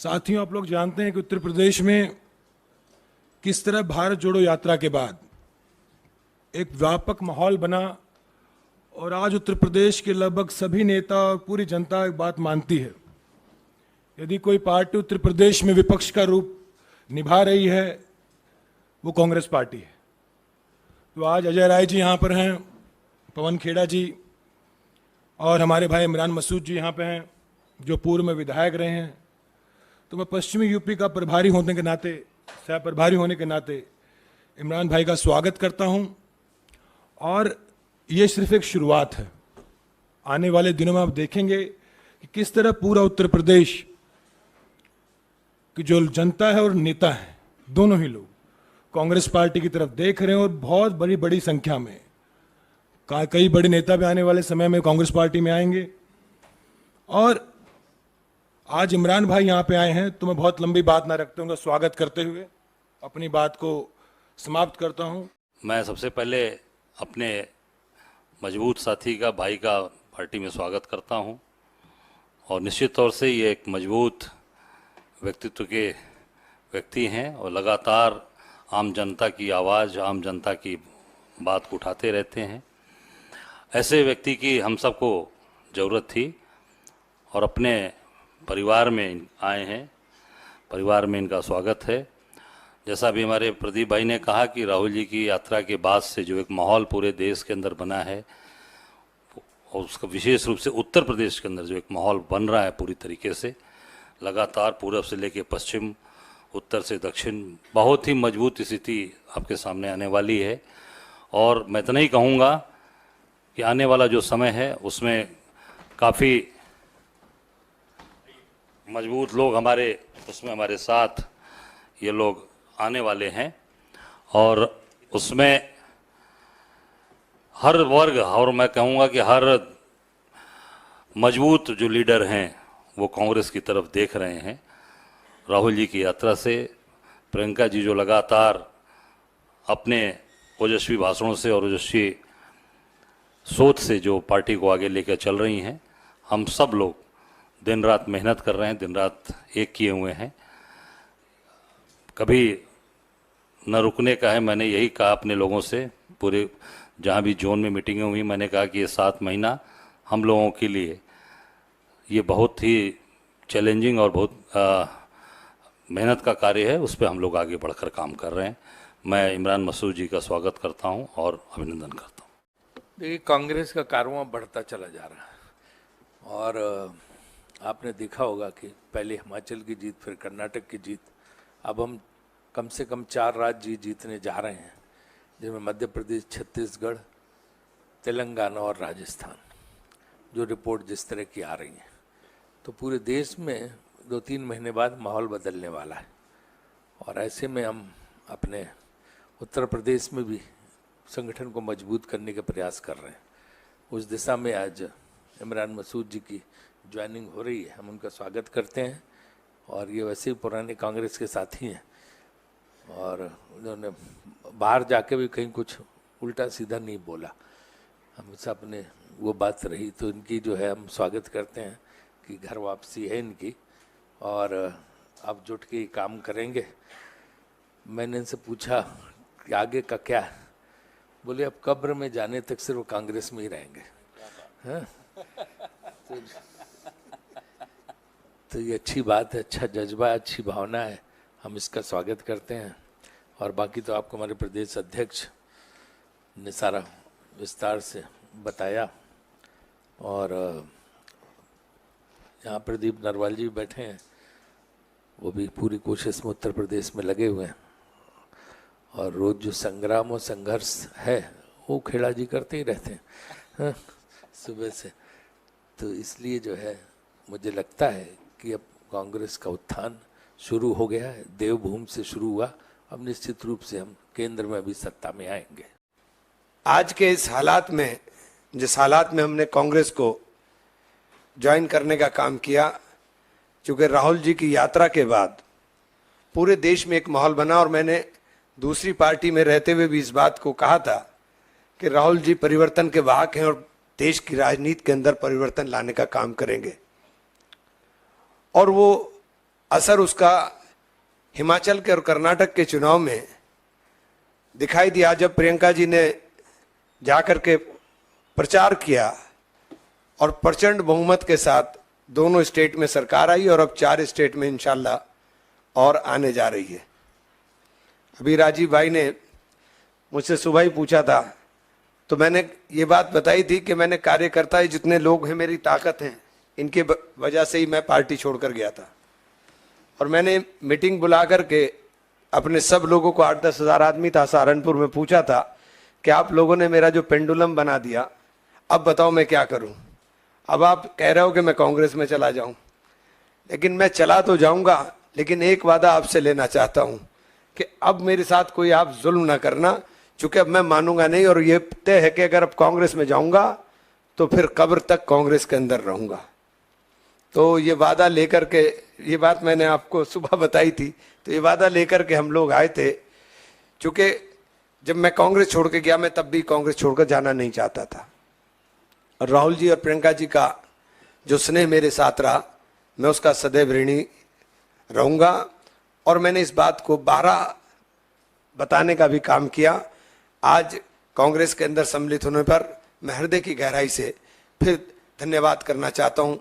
साथियों, आप लोग जानते हैं कि उत्तर प्रदेश में किस तरह भारत जोड़ो यात्रा के बाद एक व्यापक माहौल बना और आज उत्तर प्रदेश के लगभग सभी नेता और पूरी जनता एक बात मानती है, यदि कोई पार्टी उत्तर प्रदेश में विपक्ष का रूप निभा रही है वो कांग्रेस पार्टी है। तो आज अजय राय जी यहाँ पर हैं, पवन खेड़ा जी और हमारे भाई इमरान मसूद जी यहाँ पे हैं जो पूर्व में विधायक रहे हैं। तो मैं पश्चिमी यूपी का प्रभारी होने के नाते, सह प्रभारी होने के नाते इमरान भाई का स्वागत करता हूँ। और ये सिर्फ एक शुरुआत है। आने वाले दिनों में आप देखेंगे कि किस तरह पूरा उत्तर प्रदेश की जो जनता है और नेता है, दोनों ही लोग कांग्रेस पार्टी की तरफ देख रहे हैं और बहुत बड़ी बड़ी संख्या में कई बड़े नेता भी आने वाले समय में कांग्रेस पार्टी में आएंगे। और आज इमरान भाई यहाँ पे आए हैं तो मैं बहुत लंबी बात ना रखते हुए स्वागत करते हुए अपनी बात को समाप्त करता हूँ। मैं सबसे पहले अपने मजबूत साथी का, भाई का पार्टी में स्वागत करता हूँ और निश्चित तौर से ये एक मजबूत व्यक्तित्व के व्यक्ति हैं और लगातार आम जनता की आवाज़, आम जनता की बात को उठाते रहते हैं। ऐसे व्यक्ति की हम सबको ज़रूरत थी और अपने परिवार में आए हैं, परिवार में इनका स्वागत है। जैसा भी हमारे प्रदीप भाई ने कहा कि राहुल जी की यात्रा के बाद से जो एक माहौल पूरे देश के अंदर बना है और उसका विशेष रूप से उत्तर प्रदेश के अंदर जो एक माहौल बन रहा है पूरी तरीके से, लगातार पूर्व से लेकर पश्चिम, उत्तर से दक्षिण, बहुत ही मजबूत स्थिति आपके सामने आने वाली है। और मैं इतना ही कहूँगा कि आने वाला जो समय है उसमें काफ़ी मजबूत लोग हमारे साथ ये लोग आने वाले हैं और उसमें हर वर्ग, और मैं कहूँगा कि हर मजबूत जो लीडर हैं वो कांग्रेस की तरफ देख रहे हैं। राहुल जी की यात्रा से प्रियंका जी जो लगातार अपने ओजस्वी भाषणों से और ओजस्वी सोच से जो पार्टी को आगे लेकर चल रही हैं, हम सब लोग दिन रात मेहनत कर रहे हैं, दिन रात एक किए हुए हैं, कभी न रुकने का है। मैंने यही कहा अपने लोगों से, पूरे जहाँ भी जोन में मीटिंगें हुई, मैंने कहा कि ये 7 महीना हम लोगों के लिए ये बहुत ही चैलेंजिंग और बहुत मेहनत का कार्य है, उस पर हम लोग आगे बढ़कर काम कर रहे हैं। मैं इमरान मसूद जी का स्वागत करता हूं और अभिनंदन करता हूं। देखिए, कांग्रेस का कारवां बढ़ता चला जा रहा है और आपने देखा होगा कि पहले हिमाचल की जीत, फिर कर्नाटक की जीत, अब हम कम से कम 4 राज्य जीतने जा रहे हैं, जिनमें मध्य प्रदेश, छत्तीसगढ़, तेलंगाना और राजस्थान, जो रिपोर्ट जिस तरह की आ रही है। तो पूरे देश में 2-3 महीने बाद माहौल बदलने वाला है और ऐसे में हम अपने उत्तर प्रदेश में भी संगठन को मजबूत करने के प्रयास कर रहे हैं। उस दिशा में आज इमरान मसूद जी की ज्वाइनिंग हो रही है, हम उनका स्वागत करते हैं। और ये वैसे ही पुराने कांग्रेस के साथी हैं और उन्होंने बाहर जाके भी कहीं कुछ उल्टा सीधा नहीं बोला, हम सब ने वो बात रही। तो इनकी जो है हम स्वागत करते हैं कि घर वापसी है इनकी और अब जुट के काम करेंगे। मैंने इनसे पूछा कि आगे का क्या है, बोले अब कब्र में जाने तक सिर्फ कांग्रेस में ही रहेंगे। हाँ? तो ये अच्छी बात है, अच्छा जज्बा, अच्छी भावना है, हम इसका स्वागत करते हैं। और बाकी तो आपको हमारे प्रदेश अध्यक्ष ने सारा विस्तार से बताया और यहाँ प्रदीप नरवाल जी बैठे हैं, वो भी पूरी कोशिश में उत्तर प्रदेश में लगे हुए हैं और रोज़ जो संग्राम और संघर्ष है वो खेड़ा जी करते ही रहते हैं। हाँ, सुबह से। तो इसलिए जो है मुझे लगता है कि अब कांग्रेस का उत्थान शुरू हो गया है, देवभूमि से शुरू हुआ, अब निश्चित रूप से हम केंद्र में भी सत्ता में आएंगे। आज के इस हालात में, जिस हालात में हमने कांग्रेस को ज्वाइन करने का काम किया, क्योंकि राहुल जी की यात्रा के बाद पूरे देश में एक माहौल बना और मैंने दूसरी पार्टी में रहते हुए भी इस बात को कहा था कि राहुल जी परिवर्तन के वाहक हैं और देश की राजनीति के अंदर परिवर्तन लाने का काम करेंगे। और वो असर उसका हिमाचल के और कर्नाटक के चुनाव में दिखाई दिया, जब प्रियंका जी ने जाकर के प्रचार किया और प्रचंड बहुमत के साथ दोनों स्टेट में सरकार आई और अब 4 स्टेट में इंशाल्लाह और आने जा रही है। अभी राजीव भाई ने मुझसे सुबह ही पूछा था, तो मैंने ये बात बताई थी कि मैंने कार्यकर्ता ही जितने लोग हैं, मेरी ताकत है, इनके वजह से ही मैं पार्टी छोड़कर गया था। और मैंने मीटिंग बुला करके अपने सब लोगों को, 8-10 हज़ार आदमी था सहारनपुर में, पूछा था कि आप लोगों ने मेरा जो पेंडुलम बना दिया, अब बताओ मैं क्या करूं। अब आप कह रहे हो कि मैं कांग्रेस में चला जाऊं, लेकिन मैं चला तो जाऊंगा, लेकिन एक वादा आपसे लेना चाहता हूं कि अब मेरे साथ कोई आप जुल्म ना करना, चूंकि अब मैं मानूंगा नहीं, और ये तय है कि अगर अब कांग्रेस में जाऊंगा तो फिर कब्र तक कांग्रेस के अंदर रहूंगा। तो ये वादा लेकर के, ये बात मैंने आपको सुबह बताई थी, तो ये वादा लेकर के हम लोग आए थे। चूंकि जब मैं कांग्रेस छोड़ के गया, मैं तब भी कांग्रेस छोड़कर जाना नहीं चाहता था, और राहुल जी और प्रियंका जी का जो स्नेह मेरे साथ रहा, मैं उसका सदैव ऋणी रहूंगा। और मैंने इस बात को 12 बताने का भी काम किया। आज कांग्रेस के अंदर सम्मिलित होने पर मैं हृदय की गहराई से फिर धन्यवाद करना चाहता हूं।